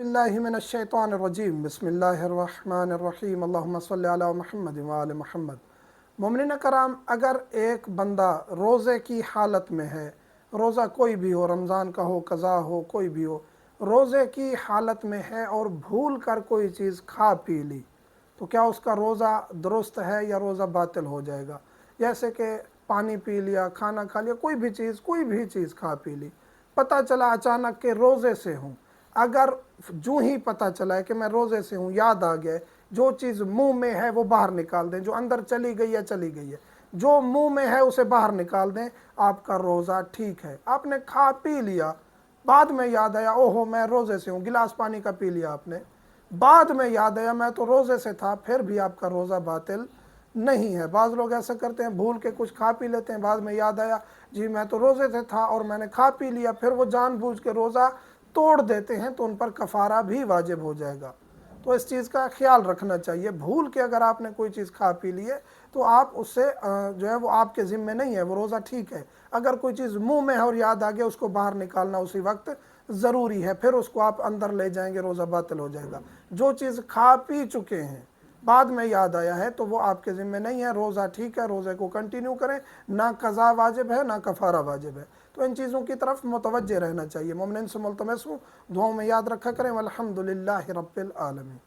बिल्लाहि मिनश्शैतानिर्रजीम बिस्मिल्लाहिर्रहमानिर्रहीम अल्लाहुम्मा सल्लि अला मुहम्मद व आले मुहम्मद। मोमिनीन कराम, अगर एक बंदा रोज़े की हालत में है, रोज़ा कोई भी हो, रमज़ान का हो, क़ज़ा हो, कोई भी हो, रोज़े की हालत में है और भूल कर कोई चीज़ खा पी ली, तो क्या उसका रोज़ा दुरुस्त है या रोज़ा बातिल हो जाएगा? जैसे कि पानी पी लिया, खाना खा लिया, कोई भी चीज़ खा पी ली, पता चला अचानक के रोज़े से हूँ, अगर जो ही पता चला है कि मैं रोज़े से हूँ, याद आ गया, जो चीज़ मुंह में है वो बाहर निकाल दें, जो अंदर चली गई है चली गई है, जो मुंह में है उसे बाहर निकाल दें, आपका रोज़ा ठीक है। आपने खा पी लिया, बाद में याद आया ओहो मैं रोज़े से हूँ, गिलास पानी का पी लिया आपने, बाद में याद आया मैं तो रोज़े से था, फिर भी आपका रोज़ा बातिल नहीं है। बाज़ लोग ऐसा करते हैं, भूल के कुछ खा पी लेते हैं, बाद में याद आया जी मैं तो रोज़े से था और मैंने खा पी लिया, फिर वो जानबूझ के रोज़ा तोड़ देते हैं, तो उन पर कफ़ारा भी वाजिब हो जाएगा। तो इस चीज़ का ख्याल रखना चाहिए। भूल के अगर आपने कोई चीज़ खा पी ली है तो आप उससे जो है वो आपके ज़िम्मे नहीं है, वो रोज़ा ठीक है। अगर कोई चीज़ मुंह में है और याद आ गया, उसको बाहर निकालना उसी वक्त ज़रूरी है, फिर उसको आप अंदर ले जाएंगे, रोज़ा बातिल हो जाएगा। जो चीज़ खा पी चुके हैं, बाद में याद आया है, तो वो आपके ज़िम्मे नहीं है, रोज़ा ठीक है, रोज़े को कंटिन्यू करें, ना क़ज़ा वाजिब है ना कफ़ारा वाजिब है। तो इन चीज़ों की तरफ मुतवज्जे रहना चाहिए। मोमिनीन से मुल्तमस हूँ, दुआओं में याद रखा करें। वल्हम्दुलिल्लाहि रब्बिल आलमीन।